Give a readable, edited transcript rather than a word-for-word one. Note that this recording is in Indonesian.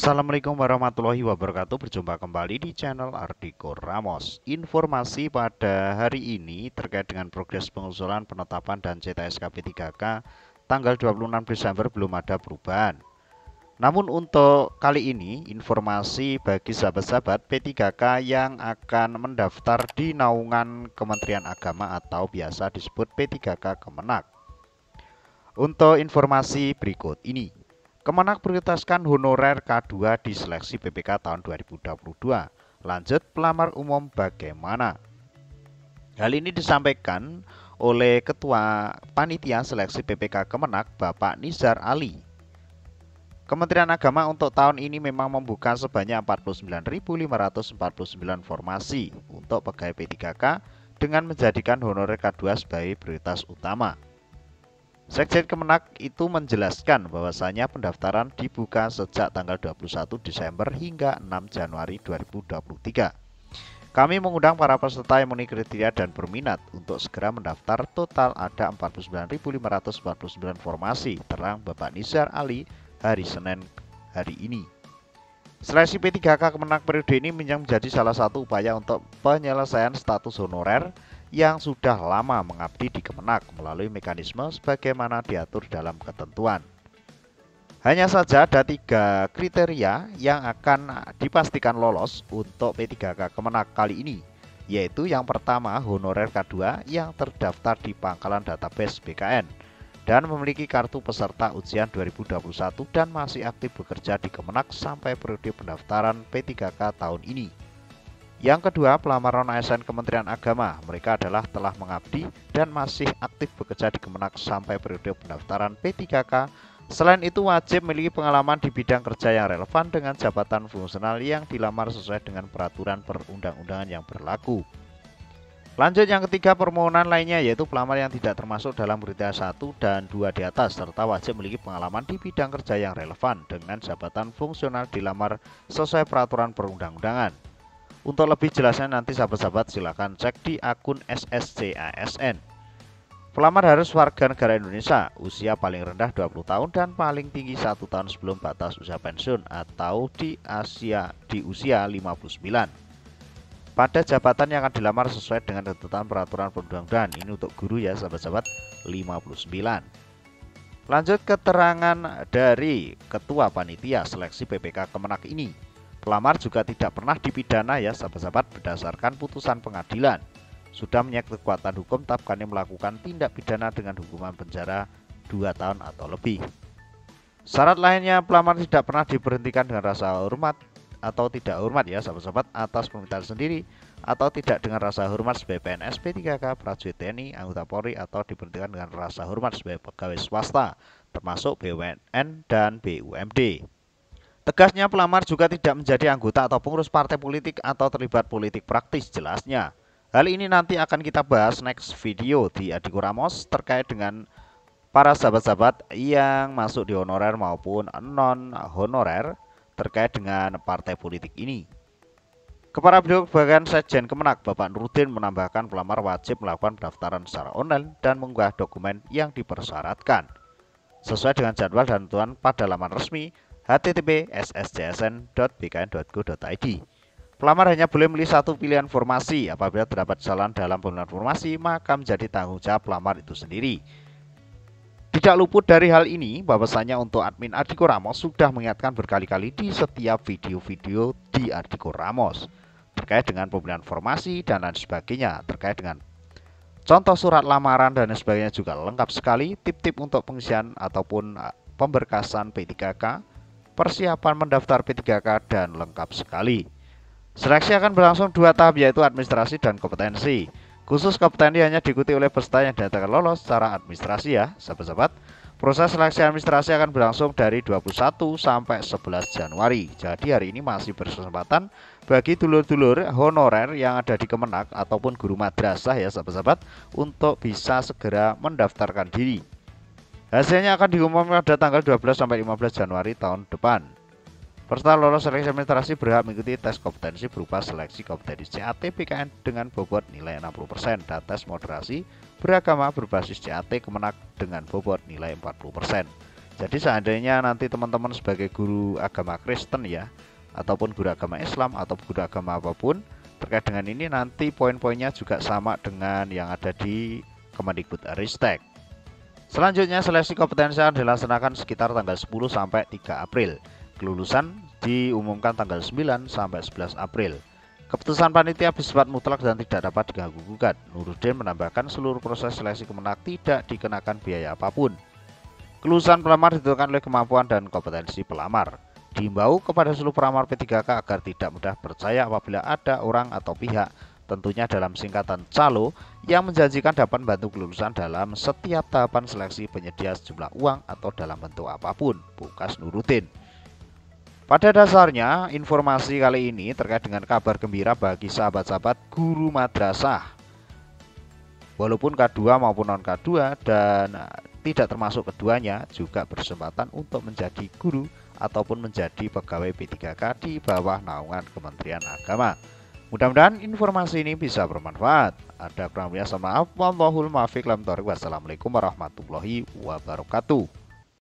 Assalamualaikum warahmatullahi wabarakatuh. Berjumpa kembali di channel Ardiko Ramos. Informasi pada hari ini terkait dengan progres pengusulan penetapan dan CTSKP 3K tanggal 26 Desember belum ada perubahan. Namun untuk kali ini informasi bagi sahabat-sahabat P3K yang akan mendaftar di naungan Kementerian Agama atau biasa disebut P3K Kemenak. Untuk informasi berikut ini, Kemenak prioritaskan honorer K2 di seleksi PPK tahun 2022. Lanjut, pelamar umum bagaimana? Hal ini disampaikan oleh Ketua Panitia Seleksi PPK Kemenak, Bapak Nizar Ali. Kementerian Agama untuk tahun ini memang membuka sebanyak 49.549 formasi untuk pegawai P3K dengan menjadikan honorer K2 sebagai prioritas utama. Sekjen Kemenak itu menjelaskan bahwasanya pendaftaran dibuka sejak tanggal 21 Desember hingga 6 Januari 2023. Kami mengundang para peserta yang memenuhi kriteria dan berminat untuk segera mendaftar. Total ada 49.549 formasi, terang Bapak Nizar Ali hari Senin hari ini. Seleksi P3K Kemenak periode ini menjadi salah satu upaya untuk penyelesaian status honorer yang sudah lama mengabdi di Kemenak melalui mekanisme sebagaimana diatur dalam ketentuan. Hanya saja ada 3 kriteria yang akan dipastikan lolos untuk P3K Kemenak kali ini, yaitu yang pertama honorer K2 yang terdaftar di pangkalan database BKN dan memiliki kartu peserta ujian 2021 dan masih aktif bekerja di Kemenak sampai periode pendaftaran P3K tahun ini. Yang kedua, pelamar non-ASN Kementerian Agama. Mereka adalah telah mengabdi dan masih aktif bekerja di Kemenak sampai periode pendaftaran P3K. Selain itu, wajib memiliki pengalaman di bidang kerja yang relevan dengan jabatan fungsional yang dilamar sesuai dengan peraturan perundang-undangan yang berlaku. Lanjut, yang ketiga, permohonan lainnya yaitu pelamar yang tidak termasuk dalam kriteria 1 dan 2 di atas, serta wajib memiliki pengalaman di bidang kerja yang relevan dengan jabatan fungsional dilamar sesuai peraturan perundang-undangan. Untuk lebih jelasnya nanti sahabat-sahabat silakan cek di akun SSCASN. Pelamar harus warga negara Indonesia, usia paling rendah 20 tahun dan paling tinggi 1 tahun sebelum batas usia pensiun atau di usia 59. Pada jabatan yang akan dilamar sesuai dengan ketentuan peraturan perundang-undangan. Ini untuk guru ya sahabat-sahabat, 59. Lanjut, keterangan dari Ketua Panitia Seleksi PPK Kemenak ini. Pelamar juga tidak pernah dipidana ya sahabat-sahabat berdasarkan putusan pengadilan. Sudah menyatakan kekuatan hukum tetap kami melakukan tindak pidana dengan hukuman penjara 2 tahun atau lebih. Syarat lainnya, pelamar tidak pernah diberhentikan dengan rasa hormat atau tidak hormat ya sahabat-sahabat atas permintaan sendiri, atau tidak dengan rasa hormat sebagai PNS, P3K, prajurit TNI, anggota Polri, atau diberhentikan dengan rasa hormat sebagai pegawai swasta termasuk BUMN dan BUMD. Tegasnya, pelamar juga tidak menjadi anggota atau pengurus partai politik atau terlibat politik praktis jelasnya. Hal ini nanti akan kita bahas next video di Ardiko Ramos terkait dengan para sahabat-sahabat yang masuk di honorer maupun non-honorer terkait dengan partai politik ini. Kepada beliau bagian Sekjen Kemenak, Bapak Nurudin menambahkan pelamar wajib melakukan pendaftaran secara online dan mengunggah dokumen yang dipersyaratkan sesuai dengan jadwal dan ketentuan pada laman resmi http://sscsn.bkn.go.id. Pelamar hanya boleh memilih satu pilihan formasi. Apabila terdapat kesalahan dalam pemilihan formasi, maka menjadi tanggung jawab pelamar itu sendiri. Tidak luput dari hal ini bahwasanya untuk admin Ardiko Ramos sudah mengingatkan berkali-kali di setiap video-video di Ardiko Ramos terkait dengan pemilihan formasi dan lain sebagainya, terkait dengan contoh surat lamaran dan sebagainya juga lengkap sekali. Tip-tip untuk pengisian ataupun pemberkasan P3K, persiapan mendaftar P3K dan lengkap sekali. Seleksi akan berlangsung 2 tahap yaitu administrasi dan kompetensi. Khusus kompetensi hanya diikuti oleh peserta yang dinyatakan lolos secara administrasi ya sahabat-sahabat. Proses seleksi administrasi akan berlangsung dari 21 sampai 11 Januari. Jadi hari ini masih berkesempatan bagi dulur-dulur honorer yang ada di Kemenak ataupun guru madrasah ya sahabat-sahabat untuk bisa segera mendaftarkan diri. Hasilnya akan diumumkan pada tanggal 12 sampai 15 Januari tahun depan. Peserta lolos seleksi administrasi berhak mengikuti tes kompetensi berupa seleksi kompetensi CAT PKN dengan bobot nilai 60% dan tes moderasi beragama berbasis CAT Kemenak dengan bobot nilai 40%. Jadi seandainya nanti teman-teman sebagai guru agama Kristen ya, ataupun guru agama Islam atau guru agama apapun terkait dengan ini, nanti poin-poinnya juga sama dengan yang ada di Kemendikbudristek. Selanjutnya seleksi kompetensi akan dilaksanakan sekitar tanggal 10 sampai 3 April. Kelulusan diumumkan tanggal 9 sampai 11 April. Keputusan panitia bersifat mutlak dan tidak dapat diganggu-gugat. Nurudin menambahkan seluruh proses seleksi Kemenak tidak dikenakan biaya apapun. Kelulusan pelamar ditentukan oleh kemampuan dan kompetensi pelamar. Diimbau kepada seluruh pelamar P3K agar tidak mudah percaya apabila ada orang atau pihak, tentunya dalam singkatan calo, yang menjanjikan dapat membantu kelulusan dalam setiap tahapan seleksi penyedia sejumlah uang atau dalam bentuk apapun. Pungkas Nurudin. Pada dasarnya, informasi kali ini terkait dengan kabar gembira bagi sahabat-sahabat guru madrasah. Walaupun K2 maupun non K2 dan tidak termasuk keduanya juga berkesempatan untuk menjadi guru ataupun menjadi pegawai P3K di bawah naungan Kementerian Agama. Mudah-mudahan informasi ini bisa bermanfaat. Ada kurang lebihnya, maaf. Wallahul muwaffiq. Wassalamualaikum warahmatullahi wabarakatuh.